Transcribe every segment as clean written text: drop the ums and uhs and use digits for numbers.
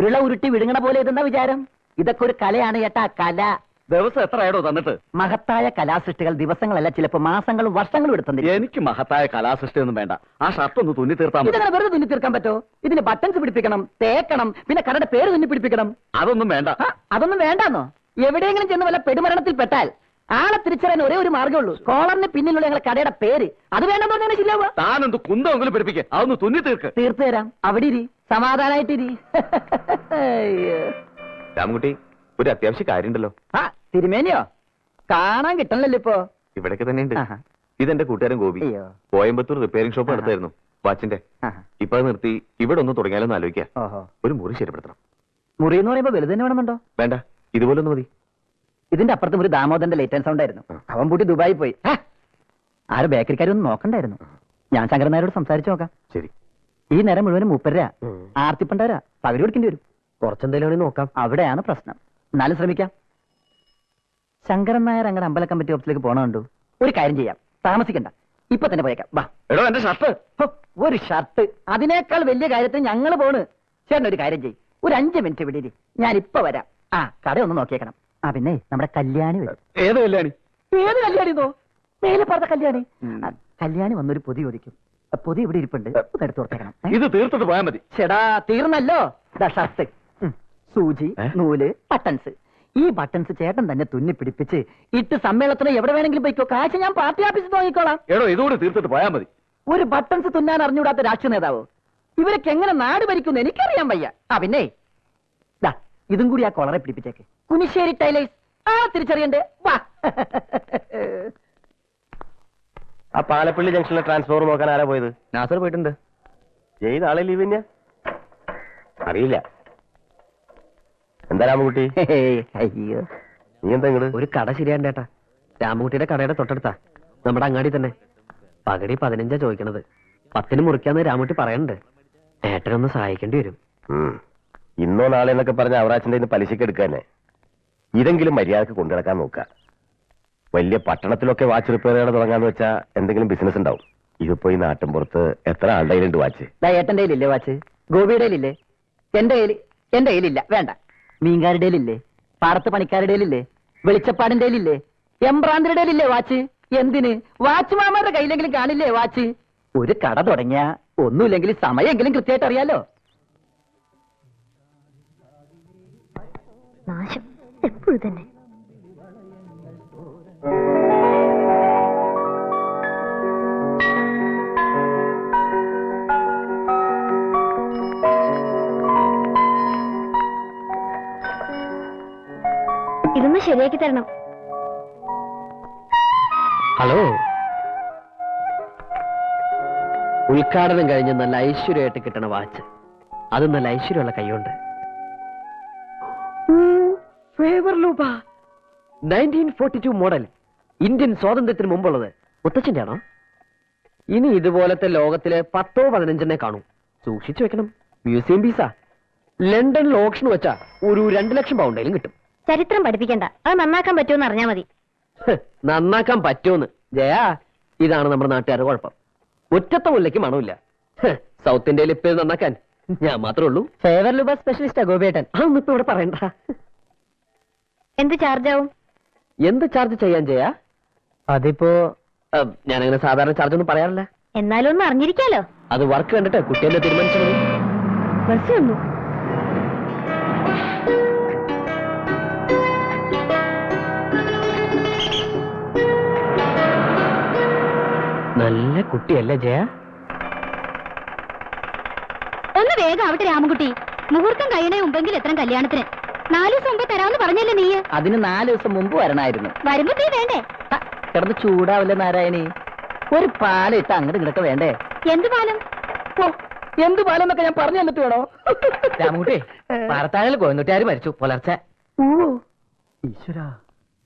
ഉരുള ഉരുട്ടി വിഴുങ്ങണ പോലെ ഇതെന്നാ വിചാരം? ഇതൊക്കെ ഒരു കലയാണ് ചേട്ടാ, കല. ദിവസം എത്രയാടോ തന്നിട്ട്? മഹത്തായ കലാസൃഷ്ടികൾ ദിവസങ്ങളല്ല, ചിലപ്പോ മാസങ്ങളും വർഷങ്ങളും എടുത്തു. എനിക്ക് മഹത്തായ കലാസൃഷ്ടി ഒന്നും വേണ്ട. ആ ഷർട്ട് ഒന്ന് തുന്നി തീർത്താൽ ഇതങ്ങനെ വെറുതെ തുന്നി തീർക്കാൻ പറ്റോ? ഇതിന് ബട്ടൺസ് പിടിപ്പിക്കണം, തേക്കണം, പിന്നെ കടയുടെ പേര് തുന്നി പിടിപ്പിക്കണം. അതൊന്നും വേണ്ട. അതൊന്നും വേണ്ടാന്നോ? എവിടെയെങ്കിലും ചെന്ന് വല്ല പെടുമരണത്തിൽ പെട്ടാൽ ആളെ തിരിച്ചറിയാൻ ഒരേ ഒരു മാർഗ്ഗമുള്ളൂ, കോളറിന് പിന്നിലുള്ള ഞങ്ങളുടെ കടയുടെ പേര്. അത് വേണ്ടെന്ന് പറഞ്ഞാൽ ശരിയാവുക? താനെന്ത് കുന്തമെങ്കിലും പിടിപ്പിക്കുക, അതൊന്ന് തുന്നി തീർക്ക്. തീർത്തു തരാം, അവിടെ ഇരി, സമാധാനായിട്ടിരി. രാമൻകുട്ടി, ഒരു അത്യാവശ്യ കാര്യമുണ്ടല്ലോ. തിരുമേനിയോ? കാണാൻ കിട്ടണല്ലോ ഇപ്പോ. ഇവിടേക്ക് തന്നെയുണ്ട്. ഇതെന്റെ കൂട്ടുകാരൻ ഗോപി. കോയമ്പത്തൂർ റിപ്പയറിംഗ് ഷോപ്പ് നടത്തായിരുന്നു വാച്ചിന്റെ. ഇപ്പൊ അത് നിർത്തി ഇവിടെ ഒന്ന് തുടങ്ങിയാലൊന്ന് ആലോചിക്കാം. ഒരു മുറി ശരിപ്പെടുത്തണം. മുറി എന്ന് പറയുമ്പോ വലുത് തന്നെ വേണമെന്നുണ്ടോ? വേണ്ട, ഇതുപോലെ ഒന്ന് മതി. ഇതിന്റെ അപ്പുറത്തും ഒരു ദാമോദരന്റെ ലേറ്റ് ആൻഡ് സൗണ്ട് ആയിരുന്നു. അവൻ പൂട്ടി ദുബായി പോയി. ആരും ബേക്കറിക്കാരൊന്നും നോക്കണ്ടായിരുന്നു. ഞാൻ ശങ്കരൻ നായരോട് സംസാരിച്ചു നോക്കാം. ശരി. ഈ നേരം മുഴുവനും 30 രൂപ, ആർത്തിപ്പണ്ടാരാ പകുതി കൊടുക്കേണ്ടി വരും. കുറച്ചെന്തെങ്കിലും നോക്കാം. അവിടെയാണ് പ്രശ്നം. എന്നാലും ശ്രമിക്കാം. ശങ്കരൻ നായർ അങ്ങനെ അമ്പല കമ്മിറ്റി ഓഫീസിലേക്ക് പോകണുണ്ടോ? ഒരു കാര്യം ചെയ്യാം, താമസിക്കണ്ട, ഇപ്പൊ തന്നെ പോയേക്കാം. വാ. എടോ, എന്റെ ഷർട്ട്. ഒരു ഷർട്ട്, അതിനേക്കാൾ വലിയ കാര്യത്തിന് ഞങ്ങൾ പോണ്. ചേട്ടൻ ഒരു കാര്യം ചെയ്യും, ഒരു 5 മിനിറ്റ് വിടീരി, ഞാൻ ഇപ്പൊ വരാം. കട ഒന്ന് നോക്കിയേക്കണം. പിന്നെ നമ്മുടെ കല്യാണി വരും. ഏത് കല്യാണി? ഏത് കല്യാണിന്നോ? മേലെ പറഞ്ഞ കല്യാണി. കല്യാണി വന്നൊരു പൊതി ചോദിക്കും. പൊതി ഇവിടെ ഇരിപ്പുണ്ട്, എടുത്തു കൊടുത്തേക്കണം. ഇത് തീർത്തിട്ട് പോയാൽ മതി. ചേടാ, തീർന്നല്ലോ. ഷർട്ട്, സൂചി, നൂല്, ബട്ടൺസ്. ഈ ബട്ടൺസ് ചേട്ടൻ തന്നെ തുന്നി പിടിപ്പിച്ച് ഇട്ട് സമ്മേളനത്തിന് എവിടെ വേണമെങ്കിലും പോയിക്കോ. കാശ് ഞാൻ പാർട്ടി ഓഫീസിൽ നോക്കിക്കോളാം. എടോ, ഇതുകൂടി തീർത്തിട്ട് പോയാൽ മതി. ഒരു ബട്ടൺസ് തുന്നാൻ അറിഞ്ഞുകൂടാത്ത രാഷ്ട്രീയ നേതാവോ? ഇവരൊക്കെ എങ്ങനെ നാട് ഭരിക്കുന്നു എനിക്കറിയാൻ വയ്യ. പിന്നെ ഇതും കൂടി ആ കോളറെ പിടിപ്പിച്ചേക്ക്. കുനിശ്ശേരി ടൈലേഴ്സ്. തിരിച്ചറിയണ്ടേ? വാ. ആ പാലപ്പള്ളി ജംഗ്ഷനിലെ ട്രാൻസ്ഫോർ നോക്കാൻ ആരാ പോയത്? നാസർ പോയിട്ടുണ്ട്. ജയ് നാളെ ലീവ് തന്നെയാ? അറിയില്ല. എന്താ രാമൻകുട്ടി? അയ്യോ, നീ എന്താ ഇങ്ങോട്ട്? ഒരു കട ശരിയാണ്ടേട്ടാ. രാമൻകുട്ടിയുടെ കടയുടെ തൊട്ടടുത്താ, നമ്മുടെ അങ്ങാടി തന്നെ. പകടി 15 ചോദിക്കണത്. 10 മുറിക്കാന്ന് രാമൻകുട്ടി പറയണ്ട്. ഏട്ടനൊന്ന് സഹായിക്കേണ്ടി വരും. ഇന്നോ നാളെ എന്നൊക്കെ പറഞ്ഞ അവറാച്ചന്റെ ഇന്ന് പലിശക്ക് എടുക്കാന്നെ. ഇതെങ്കിലും മര്യാദക്ക് കൊണ്ടുനടക്കാൻ നോക്ക. വലിയ പട്ടണത്തിലൊക്കെ വാച്ച് റിപ്പയർ ചെയ്യാൻ തുടങ്ങാന്ന് വെച്ചാ എന്തെങ്കിലും ബിസിനസ് ഉണ്ടാവും. ഇതിപ്പോ ഈ നാട്ടിൻപുറത്ത് എത്ര ആളുടെ കയ്യിലുണ്ട് വാച്ച്? ഏട്ടന്റെ കയ്യിലില്ലേ വാച്ച്? ഗോപിയുടെ കയ്യിലില്ലേ? എന്റെ കയ്യിലില്ല, വേണ്ട. മീൻകാരുടെ കയ്യിലില്ലേ? പാടത്ത് പണിക്കാരുടെ കയ്യിലില്ലേ? വെളിച്ചപ്പാടിന്റെ കയ്യിലില്ലേ? എംബ്രാന്തിയുടെ കയ്യിലില്ലേ വാച്ച്? എന്തിന്? വാച്ച് മാമാരുടെ കയ്യിലെങ്കിലും കാണില്ലേ വാച്ച്? ഒരു കട തുടങ്ങിയ ഒന്നുമില്ലെങ്കിൽ സമയമെങ്കിലും കൃത്യമായിട്ട് അറിയാലോ. നാശം എപ്പോഴും തന്നെ. ഇതൊന്ന് ശരിയാക്കി തരണം. ഹലോ. ഉദ്ഘാടനം കഴിഞ്ഞ് നല്ല ഐശ്വര്യമായിട്ട് കിട്ടണ വാച്ച്. അത് നല്ല ഐശ്വര്യമുള്ള കൈയുണ്ട്. 1942 മോഡൽ, ഇന്ത്യൻ സ്വാതന്ത്ര്യത്തിന് മുമ്പുള്ളത്. മുത്തച്ഛന്റെ ആണോ? ഇനി ഇതുപോലത്തെ ലോകത്തില് 10-15 കാണും. സൂക്ഷിച്ചു വെക്കണം. മ്യൂസിയം പീസാ. ലണ്ടനിൽ ഓപ്ഷൻ വെച്ചാ ഒരു 2 ലക്ഷം പൗണ്ടേലും കിട്ടും. ചരിത്രം പഠിപ്പിക്കണ്ട, അത് നന്നാക്കാൻ പറ്റുമെന്ന് അറിഞ്ഞാ മതി. നന്നാക്കാൻ പറ്റുമെന്ന് ജയാ, ഇതാണ് നമ്മുടെ നാട്ടുകാരുടെ കുഴപ്പം. ഒറ്റത്ത മുല്ലയ്ക്ക് മണമില്ല. സൗത്ത് ഇന്ത്യയിൽ ഇപ്പൊ നന്നാക്കാൻ ഞാൻ മാത്രമേ ഉള്ളൂ. ഫേവർ ലുബ സ്പെഷ്യലിസ്റ്റാ ഗോപിയേട്ടൻ. അതൊന്നും ഇപ്പൊ ഇവിടെ പറയണ്ട. എന്ത് ചാർജ് ആവും? എന്ത് ചാർജ് ചെയ്യാൻ ചെയ്യാ? അതിപ്പോ ഞാനങ്ങനെ സാധാരണ ചാർജ് ഒന്നും പറയാറില്ല. എന്നാലും ഒന്ന് അറിഞ്ഞിരിക്കാലോ. അത് വർക്ക് കണ്ടിട്ട് കുട്ടിയെന്നെ തീരുമാനിച്ചത്. ബസ് വന്നു. നല്ല കുട്ടിയല്ലേ ജയ? ഒന്ന് വേഗം ആവട്ടെ രാമൻകുട്ടി. മുഹൂർത്തം കഴിയണേ മുമ്പെങ്കിൽ എത്ര കല്യാണത്തിന്? 4 ദിവസം മുമ്പ് തരാമെന്ന് പറഞ്ഞല്ലേ നീ? അതിന് 4 ദിവസം മുമ്പ് വരണമായിരുന്നു. വരുമ്പോ നീ വേണ്ടേ? കിടന്ന് ചൂടാവില്ല നാരായണി. ഒരു പാലിട്ട് അങ്ങോട്ട് ഇങ്ങോട്ട് വേണ്ടേ? എന്ത് പാലം? എന്ത് പാലം എന്നൊക്കെ ഞാൻ പറഞ്ഞു തന്നിട്ട് വേണോ? രാമൻകുട്ടി, പാറത്താഴൽ കോയന്നുട്ടിയാര് മരിച്ചു പുലർച്ചെ. ഈശ്വര,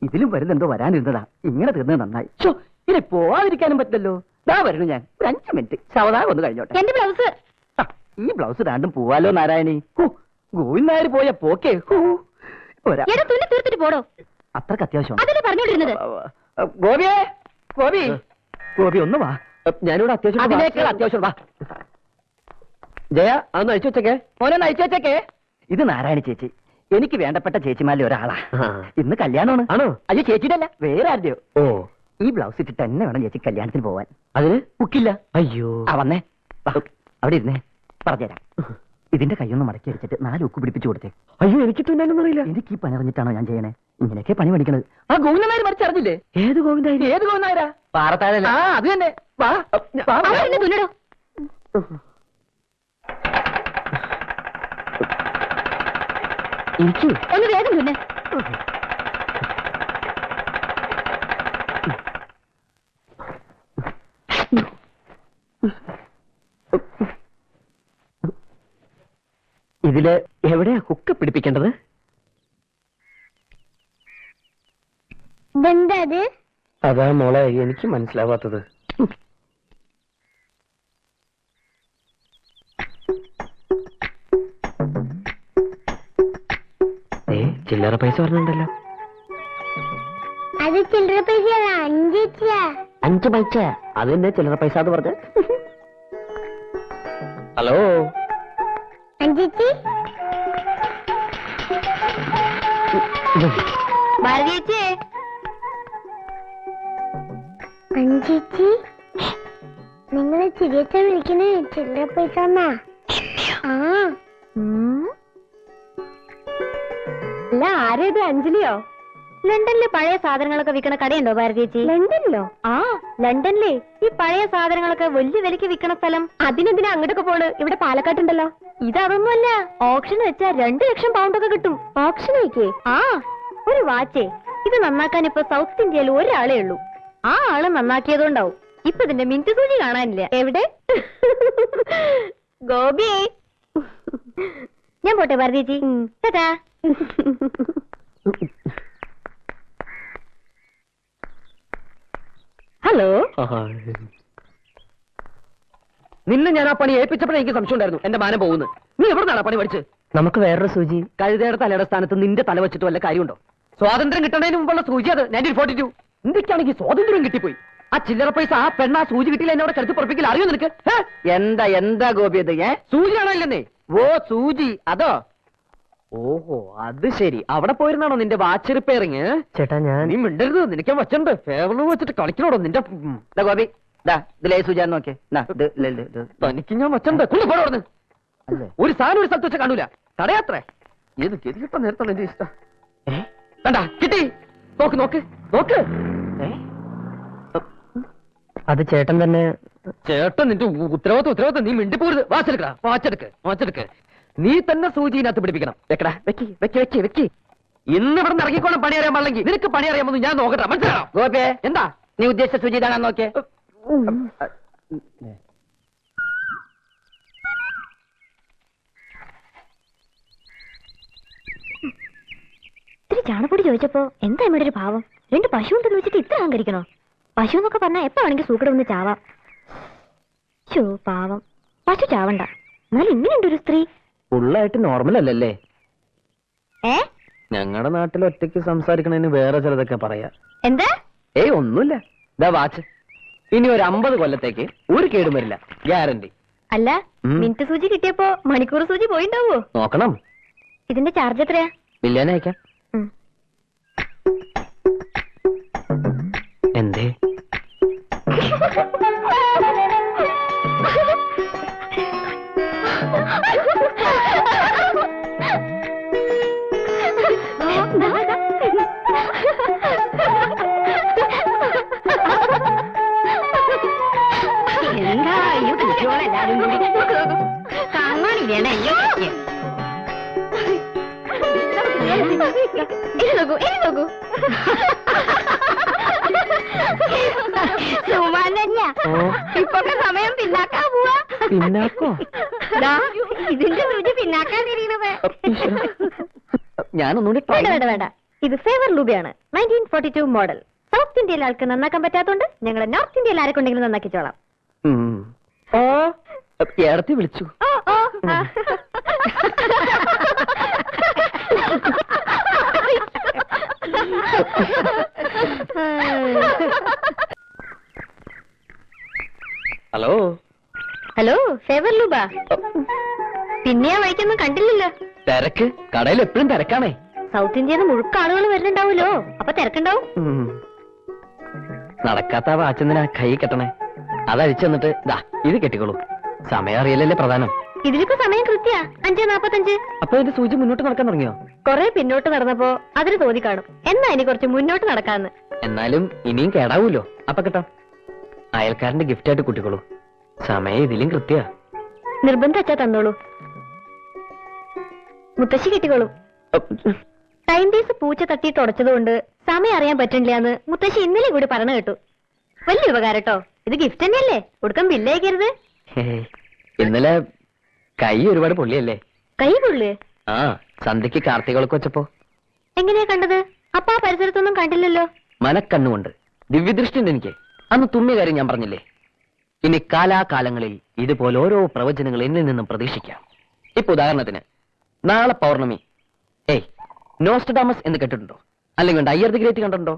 ഇതിലും വരുന്നെന്തോ വരാനിരുന്നതാ. ഇങ്ങനെ തീർന്നത് നന്നായി. ഇനി പോവാതിരിക്കാനും പറ്റില്ലല്ലോ. ദാ വരുന്നു ഞാൻ. ഒരു 5 മിനിറ്റ് സാവധാനം ഒന്ന് കഴിഞ്ഞോട്ടെ. എന്റെ ബ്ലൗസ്. ഈ ബ്ലൗസ് രണ്ടും പോവാലോ നാരായണി. ഗോവിന്ദനായർ പോയ പോക്കേ. തുന്നി തീർത്തിട്ട് പോടോ. അത്രക്ക് അത്യാവശ്യം അതല്ലേ പറഞ്ഞോണ്ടിരുന്നത്. ഗോപിയേ, ഗോപി, ഗോപി ഒന്ന് വാ. ഞാനിവിടെ അത്യാവശ്യം. അതിനേക്കാൾ അത്യാവശ്യം വാ. ജയ, അതൊന്ന് അയച്ചു വെച്ചേക്കേ. മോനൊന്ന് അയച്ചു വെച്ചേക്കേ. ഇത് നാരായണി ചേച്ചി, എനിക്ക് വേണ്ടപ്പെട്ട ചേച്ചിമാരിൽ ഒരാളാ. ആ. ഇന്ന് കല്യാണമാണ്. ആണോ? അയ്യോ ചേച്ചിയുടെ അല്ല, വേറെ ആരുടെയോ. ഓ, ഈ ബ്ലൗസ് ഇട്ടിട്ട് തന്നെ വേണം ചേച്ചി കല്യാണത്തിന് പോവാൻ. അതിന് ബുക്കില്ല. അയ്യോ. ആ വന്നേ, വാ, അവിടെ ഇരുന്നേ, പറഞ്ഞുതരാം. ഇതിന്റെ കൈയൊന്ന് മടക്കി അടിച്ചിട്ട് 4 ഉക്ക് പിടിപ്പിച്ചു കൊടുത്തേ. അയ്യോ, എനിക്ക് തുന്നാനൊന്നും അറിയില്ല. എനിക്ക് ഈ പണി അറിഞ്ഞിട്ടാണോ ഞാൻ ചെയ്യണേ? ഇങ്ങനെയൊക്കെ പണി പഠിക്കണത്. ആ ഗോവിന്ദനായർ മറിച്ചറിഞ്ഞില്ലേ? ഏത് ഗോവിന്ദായി? ഏത് ഗോവിന്ദനായരാ? പാറത്താഴ. ആ അത് തന്നെ. വാ, വാ, വാ. അവരെന്നെ തുന്നടോ. ഇരിക്കൂ. ഒന്ന് വേഗം തുന്നെ. ഇതില് എവിടെയാ ഹുക്ക് പിടിപ്പിക്കേണ്ടത്? ഇതെന്താ? അതാ മോളെ എനിക്ക് മനസ്സിലാവാത്തത്. ചില്ലറ പൈസ പറഞ്ഞിട്ടുണ്ടല്ലോ. അത് ചില്ലറ പൈസ 5 പൈസ. അത് തന്നെ ചില്ലറ പൈസ എന്ന് പറഞ്ഞ. ഹലോ, അഞ്ചേച്ചി. ഭാരതീയച്ചേ. അഞ്ചേച്ചി, നിങ്ങളെ ചിരിയച്ച വിളിക്കണേ ചില്ലറ പൈസ. അല്ല, ആരേത്? അഞ്ജലിയോ? ലണ്ടനിലെ പഴയ സാധനങ്ങളൊക്കെ വിൽക്കണ കടയുണ്ടോ ഭാരതീയച്ചി? ലണ്ടനിലോ? ആ, ലണ്ടനിലെ ഈ പഴയ സാധനങ്ങളൊക്കെ വലിയ വിലക്ക് വിൽക്കണ സ്ഥലം. അതിനെന്തിനാ അങ്ങോട്ടൊക്കെ പോണ്? ഇവിടെ പാലക്കാട്ടുണ്ടല്ലോ. ഇതൊന്നുമല്ല, ഓപ്ഷൻ വെച്ചാ 2 ലക്ഷം പൗണ്ടൊക്കെ കിട്ടും. ഓപ്ഷൻ വയ്ക്കേ? ആ, ഒരു വാച്ചേ. ഇത് നന്നാക്കാൻ ഇപ്പൊ സൗത്ത് ഇന്ത്യയിൽ ഒരാളേ ഉള്ളൂ. ആ ആള് നന്നാക്കിയതുകൊണ്ടാവും ഇപ്പൊ ഇതിന്റെ മിന്റ് സൂചി കാണാനില്ല. എവിടെ? ഗോപി, ഞാൻ പോട്ടെ ഭാരതീയച്ചി. ചേട്ടാ. ഹലോ. നിന്നെ ഞാൻ ആ പണി ഏൽപ്പിച്ചപ്പോഴേ എനിക്ക് സംശയം ഉണ്ടായിരുന്നു എന്റെ മാനം പോകുന്നു. നീ എവിടുന്നാണ് പണി പഠിച്ച്? നമുക്ക് വേറൊരു സൂചി. കഴുതയുടെ തലയുടെ സ്ഥാനത്ത് നിന്റെ തല വെച്ചിട്ട് വല്ല കാര്യമുണ്ടോ? സ്വാതന്ത്ര്യം കിട്ടുന്നതിന് മുമ്പുള്ള സൂചി അത് 1942. ഇന്ത്യക്കാണെങ്കിൽ സ്വാതന്ത്ര്യം കിട്ടിപ്പോയി. ആ ചില്ലറ പൈസ ആ പെണ്ണ സൂചി കിട്ടിയില്ല എന്നോട് കരുതി പുറപ്പിക്കില്ല. അറിയോ നിനക്ക്? എന്താ ഗോപി അത്? സൂചിയാണോ ഇല്ലെന്നേ? ഓ സൂചി, അതോ? ഓഹോ, അത് ശരി. അവിടെ പോയിരുന്നാണോ നിന്റെ വാച്ച് റിപ്പയറിങ്? ചേട്ടാ, നീ മിണ്ടരുത്. നിനക്ക് വച്ചുണ്ട് ഫേവറിൽ വെച്ചിട്ട് കളിക്കണോടോ നിന്റെ. ഗോപി, ഇതിലേ സൂചിയാന്ന് നോക്കേ. തനിക്ക് ഞാൻ വച്ചുണ്ട്. കൊണ്ടുപോടുന്നു. ഒരു സാധനം ഒരു സ്ഥലത്ത് വെച്ച് കാണൂല. തടയാത്രേ. ഏത് ഗതി കിട്ടാൻ നേരത്താണ് എന്റെ ഇഷ്ടം. കണ്ടാ കിട്ടി. നോക്ക് നോക്ക് നോക്ക്. അത് ചേട്ടൻ തന്നെ. ചേട്ടൻ നിന്റെ ഉത്തരവാദിത്വം. നീ മിണ്ടിപ്പോരുത്. വാച്ചെടുക്ക്. നീ തന്നെ സൂചിനകത്ത് പിടിപ്പിക്കണം. വെക്കടാ, വെക്കി. ഇന്ന് ഇവിടെ നിന്ന് ഇറങ്ങിക്കോണം. പണി അറിയാൻ പാടില്ലെങ്കിൽ നിനക്ക് പണി അറിയാമെന്ന് ഞാൻ നോക്കട്ടെ. മനസ്സിലാണോ? ഗോപേ, എന്താ നീ ഉദ്ദേശിച്ച സൂചി ഇതാണെന്ന് നോക്കിയേ. ഇത്തിരി ചാണപ്പൊടി ചോദിച്ചപ്പോ എന്താ ഇവിടെ ഒരു ഭാവം? 2 പശു ഉണ്ടെന്ന് വെച്ചിട്ട് ഇത്ര അഹങ്കരിക്കണോ? പശു എന്നൊക്കെ പറഞ്ഞാൽ എപ്പോ വേണമെങ്കിൽ സൂക്കട ഒന്ന് ചാവാം. ശോ, പാവം. പശു ചാവണ്ട. എന്നാലും ഇങ്ങനെയുണ്ട് ഒരു സ്ത്രീ. ഫുള്ളായിട്ട് നോർമൽ അല്ലല്ലേ? ഏ, ഞങ്ങളുടെ നാട്ടിൽ ഒറ്റയ്ക്ക് സംസാരിക്കണതിന് വേറെ ചിലതൊക്കെ പറയാ. എന്താ? ഏയ് ഒന്നുമില്ല. ഇതാ വാച്ച്. ഇനി ഒരു 50 കൊല്ലത്തേക്ക് ഒരു കേടും വരില്ല, ഗ്യാരണ്ടി. അല്ല, മിനിറ്റ് സൂചി കിട്ടിയപ്പോ മണിക്കൂർ സൂചി പോയിണ്ടാവോ? നോക്കണം. ഇതിന്റെ ചാർജ് എത്രയാ? ബില്ലേനെ അയക്കാം. എന്തേ? എന്താ ഈ കുട്ടികളെല്ലാരും കൂടി കാണാനില്ലേണേ? നോക്കൂ സുമാനല്ല, ഇപ്പൊക്കെ സമയം പിന്നാക്കാ പോവാ. പിന്നാക്കോ? ഇതിന്റെ സൂചി പിന്നാക്കാൻ തിരിയണത്. ഞാനൊന്നുകൂടി വേണ്ട. ഇത് ഫേവർ ലൂബിയാണ്. 1942 മോഡൽ. സൗത്ത് ഇന്ത്യയിലെ ആൾക്ക് നന്നാക്കാൻ പറ്റാത്തോണ്ട് ഞങ്ങൾ നോർത്ത് ഇന്ത്യയിൽ ആരെക്കൊണ്ടെങ്കിലും നന്നാക്കിച്ചോളാം. ഓ, ഏടത്തി വിളിച്ചു. Hello, favour Leuba. പിന്നെ ആ വഴിക്കൊന്നും കണ്ടില്ലല്ലോ. തിരക്ക് കടയിൽ എപ്പോഴും തിരക്കാണേ. സൗത്ത് ഇന്ത്യയിൽ നിന്ന് മുഴുക്ക ആളുകൾ വരുന്നുണ്ടാവുമല്ലോ, അപ്പൊ തിരക്കുണ്ടാവും. നടക്കാത്ത വാച്ചെന്തിനാ കൈ കെട്ടണേ? അതഴിച്ചു തന്നിട്ട് ദാ ഇത് കെട്ടിക്കോളൂ. സമയം അറിയില്ലല്ലേ പ്രധാനം. ഇതിലിപ്പോ സമയം കൃത്യ 5:45. അപ്പൊ എന്റെ സൂചി മുന്നോട്ട് നടക്കാൻ തുടങ്ങിയോ? കൊറേ പിന്നോട്ട് നടന്നപ്പോ അതിന് തോന്നി കാണും എന്നാ ഇനി കുറച്ച് മുന്നോട്ട് നടക്കാന്ന്. എന്നാലും ഇനിയും കേടാവൂലോ. അപ്പൊ കേട്ടോ, അയൽക്കാരന്റെ ഗിഫ്റ്റ് ആയിട്ട് കൂട്ടിക്കോളൂ. സമയം ഇതിലും കൃത്യ. നിർബന്ധം അച്ഛാ തന്നോളൂ. മുത്തശ്ശി കിട്ടിക്കോളും. ടൈം പീസ് പൂച്ച തട്ടിയിട്ട് ഉടച്ചതുകൊണ്ട് സമയം അറിയാൻ പറ്റണില്ലാന്ന് മുത്തശ്ശി ഇന്നലെ കൂടി പറഞ്ഞു കേട്ടു. വലിയ ഉപകാരം കേട്ടോ. ഇത് ഗിഫ്റ്റ് തന്നെയല്ലേ, ഒടുക്കം ബില്ലേക്കരുത്. ഇന്നലെ കൈ ഒരുപാട് പൊള്ളിയല്ലേ? കൈ പൊള്ളേ? ആ, സന്ധ്യക്ക് കാർത്തികളൊക്കെ വെച്ചപ്പോ. എങ്ങനെയാ കണ്ടത്? അപ്പ ആ പരിസരത്തൊന്നും കണ്ടില്ലല്ലോ. മനക്കണ്ണുകൊണ്ട് ദിവ്യദൃഷ്ടി ഉണ്ട് എനിക്ക്. അന്ന് തുമ്മിയ കാര്യം ഞാൻ പറഞ്ഞില്ലേ? ഇനി കാലാകാലങ്ങളിൽ ഇതുപോലെ ഓരോ പ്രവചനങ്ങൾ എന്നിൽ നിന്നും പ്രതീക്ഷിക്കാം. ഇപ്പൊ ഉദാഹരണത്തിന്, നാളെ പൗർണമി. നോസ്ട്രഡാമസ് എന്ന് കേട്ടിട്ടുണ്ടോ? അല്ലെങ്കിൽ അയ്യർ ദി ഗ്രേറ്റ് കണ്ടിട്ടുണ്ടോ?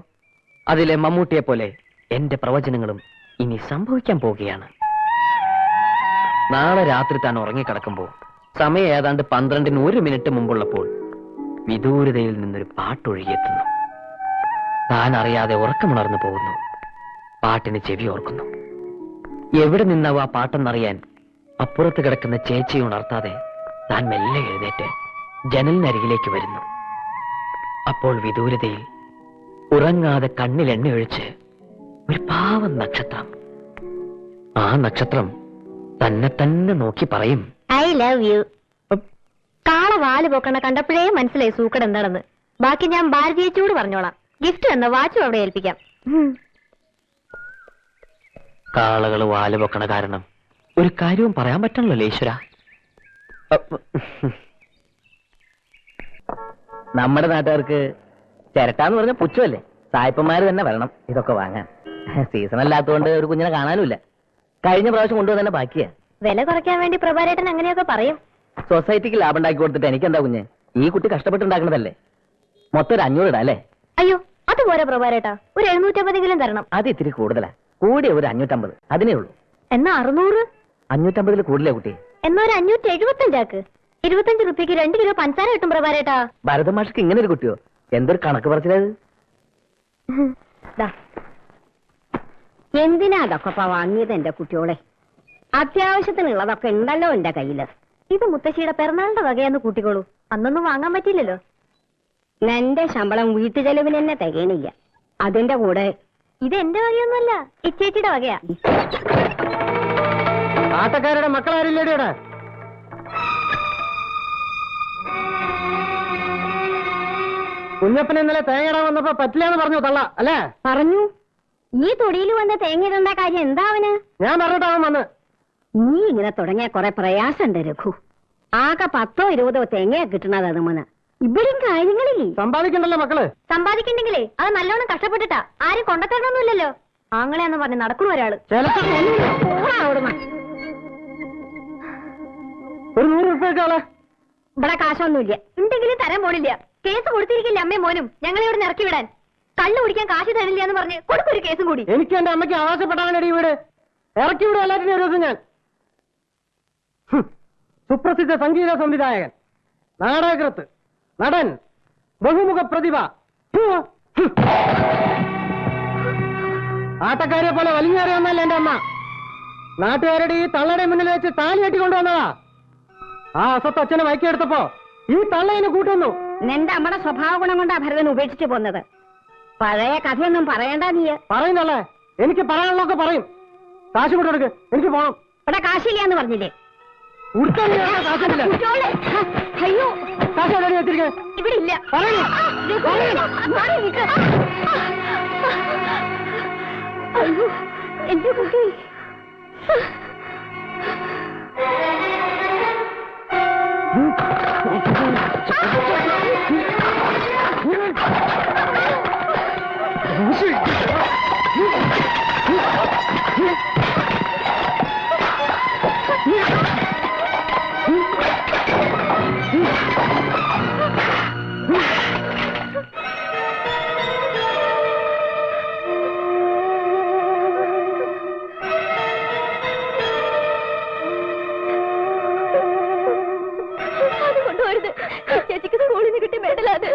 അതിലെ മമ്മൂട്ടിയെ പോലെ എന്റെ പ്രവചനങ്ങളും ഇനി സംഭവിക്കാൻ പോവുകയാണ്. നാളെ രാത്രി താൻ ഉറങ്ങിക്കിടക്കുമ്പോൾ സമയം ഏതാണ്ട് 12-ന് 1 മിനിറ്റ് മുമ്പുള്ളപ്പോൾ വിദൂരതയിൽ നിന്നൊരു പാട്ടൊഴുകിയെത്തുന്നു. താൻ അറിയാതെ ഉറക്കമുണർന്നു പോകുന്നു. പാട്ടിന് ചെവി ഓർക്കുന്നു. എവിടെ നിന്നാവും ആ പാട്ടെന്നറിയാൻ അപ്പുറത്ത് കിടക്കുന്ന ചേച്ചിയെ ഉണർത്താതെ താൻ മെല്ലെ എഴുന്നേറ്റ് ജനലിനരികിലേക്ക് വരുന്നു. അപ്പോൾ വിദൂരതയിൽ ഉറങ്ങാതെ കണ്ണിൽ എണ്ണയൊഴിച്ച് ഒരു പാവം നക്ഷത്രം. ആ നക്ഷത്രം തന്നെ തന്നെ നോക്കി പറയും, ഐ ലവ് യു. കാള വാല് പോക്കണ കണ്ടപ്പോഴേ മനസ്സിലായി സൂക്കട് എന്താണെന്ന്. ബാക്കി ഞാൻ ഭാരതീയച്ചോട് പറഞ്ഞോളാം. ഗിഫ്റ്റ് എന്ന വാച്ചും അവിടെ ഏൽപ്പിക്കാം. കാളകള് വാല് പൊക്കണ കാരണം ഒരു കാര്യവും പറയാൻ പറ്റണല്ലോ ഈശ്വര. നമ്മുടെ നാട്ടുകാർക്ക് ചിരട്ടാന്ന് പറഞ്ഞ പുച്ഛമല്ലേ? സായിപ്പന്മാര് തന്നെ വരണം ഇതൊക്കെ വാങ്ങാൻ. സീസൺ അല്ലാത്തതുകൊണ്ട് ഒരു കുഞ്ഞിനെ കാണാനുമില്ല. കഴിഞ്ഞ പ്രാവശ്യം കൊണ്ടുവന്ന് തന്നെ ബാക്കിയാ. വില കുറയ്ക്കാൻ വേണ്ടി പ്രഭാരേട്ടൻ അങ്ങനെയൊക്കെ പറയും. സൊസൈറ്റിക്ക് ലാഭം ഉണ്ടാക്കി കൊടുത്തിട്ട് എനിക്കെന്താ കുഞ്ഞ്? ഈ കുട്ടി കഷ്ടപ്പെട്ടുണ്ടാക്കണതല്ലേ. മൊത്തം ഒരു 500 ഇടാ അല്ലേ? അയ്യോ, അതുപോലെ പ്രഭാരേട്ടാ, ഒരു 750 തരണം. അത് ഇത്തിരി കൂടുതലാ. കൂടിയ ഒരു 550, അതിനേ ഉള്ളൂ. എന്നാ 600? 550 കൂടുതലേ കുട്ടി. എന്നാ ഒരു 575 25 റുപ്യക്ക് 2 കിലോ പഞ്ചസാര കിട്ടും പ്രഭാരേട്ടാ. ഭരതമാഷിക്ക് ഇങ്ങനെ ഒരു കുട്ടിയോ? എന്തൊരു കണക്ക് പറച്ചിലത്. എന്തിനാ അതൊക്കെ വാങ്ങിയത് എന്റെ കുട്ടിയോളെ? അത്യാവശ്യത്തിനുള്ളതൊക്കെ ഉണ്ടല്ലോ എന്റെ കയ്യില്. ഇത് മുത്തശ്ശിയുടെ പിറന്നാളിന്റെ വകയാന്ന് കൂട്ടിക്കോളൂ. അന്നൊന്നും വാങ്ങാൻ പറ്റില്ലല്ലോ. എന്റെ ശമ്പളം വീട്ടു ചെലവിന് തന്നെ തികയണില്ല. അതിന്റെ കൂടെ ഇത് എന്റെ വകയൊന്നുമല്ല, ഇച്ചേച്ചിയുടെ വകയാ. ആട്ടക്കാരുടെ മക്കളാരില്ലേടിയുടെ? കുഞ്ഞപ്പൻ ഇന്നലെ തേങ്ങയിടാൻ വന്നപ്പോ പറ്റില്ലാന്ന് പറഞ്ഞു തള്ള അല്ലേ? പറഞ്ഞു. ഈ തൊടിയിൽ വന്ന് തേങ്ങ ഇടേണ്ട കാര്യം എന്താ അവന്? ഞാൻ പറഞ്ഞിട്ടാവൻ വന്ന്. നീ ഇങ്ങനെ തുടങ്ങിയ കുറെ പ്രയാസമുണ്ട് രഘു. ആകെ 10 - 20 തേങ്ങയാ കിട്ടണത്. അതുമന ഇവിടെയും കാര്യങ്ങളില്ലേ? സമ്പാദിക്കണ്ടല്ലോ മക്കള്. സമ്പാദിക്കണ്ടെങ്കിലേ അത് നല്ലോണം കഷ്ടപ്പെട്ടിട്ടാ. ആരും കൊണ്ടത്തരണമൊന്നുമില്ലല്ലോ. ആങ്ങളെയാന്ന് പറഞ്ഞ് നടക്കണ ഒരാള്. ഒരു 100 റുപ്യക്കാളെ ഇവിടെ കാശൊന്നുമില്ല. ഉണ്ടെങ്കിലും തരാൻ പോണില്ല. കേസ് കൊടുത്തിരിക്കില്ല അമ്മയും മോനും ഞങ്ങളെ ഇവിടെ ഇറക്കി വിടാൻ. കള്ളു കുടിക്കാൻ കാശ് തരില്ല എന്ന് പറഞ്ഞ് കൊടുക്കൊരു കേസും കൂടി. എനിക്ക് എന്റെ അമ്മയ്ക്ക് ആവശ്യപ്പെട്ടാണ് ഈ വീട് ഇറക്കി വിടും. എല്ലാറ്റിനും ഒരു ദിവസം ഞാൻ. സുപ്രസിദ്ധ സംഗീത സംവിധായകൻ, നാടകകൃത്ത്, നടൻ, ബഹുമുഖ പ്രതിഭ, ആട്ടക്കാരെ പോലെ വലിഞ്ഞേറിയൊന്നല്ല എന്റെ അമ്മ. നാട്ടുകാരുടെ ഈ തള്ളയുടെ മുന്നിൽ വെച്ച് താലി കെട്ടിക്കൊണ്ടുവന്നതാ. ആ അസത്ത് അച്ഛനെ വൈക്കിയെടുത്തപ്പോ ഈ തള്ളയിന് കൂട്ടുന്നു. നിന്റെ അമ്മയുടെ സ്വഭാവ ഗുണം കൊണ്ടാ ഭരതൻ ഉപേക്ഷിച്ചു പോന്നത്. പഴയ കഥയൊന്നും പറയണ്ട നീ. പറയുന്നല്ലേ? എനിക്ക് പറയാനുള്ളതൊക്കെ പറയും. കാശ് കൊണ്ടെടുക്ക്, എനിക്ക് പോണം. ഇവിടെ കാശില്ലാന്ന് പറഞ്ഞില്ലേ? കാശില്ല. അയ്യോ, കാശ് എവിടെ വെച്ചിരിക്കുന്നത്? ഇവിടെ ഇല്ല. പറയൂ. അയ്യോ, എന്റെ കുട്ടി. ചെയ്യരുത്. ചേച്ചിക്ക് സ്കൂളിൽ നിന്ന് കിട്ടിയ മെഡലാണ്.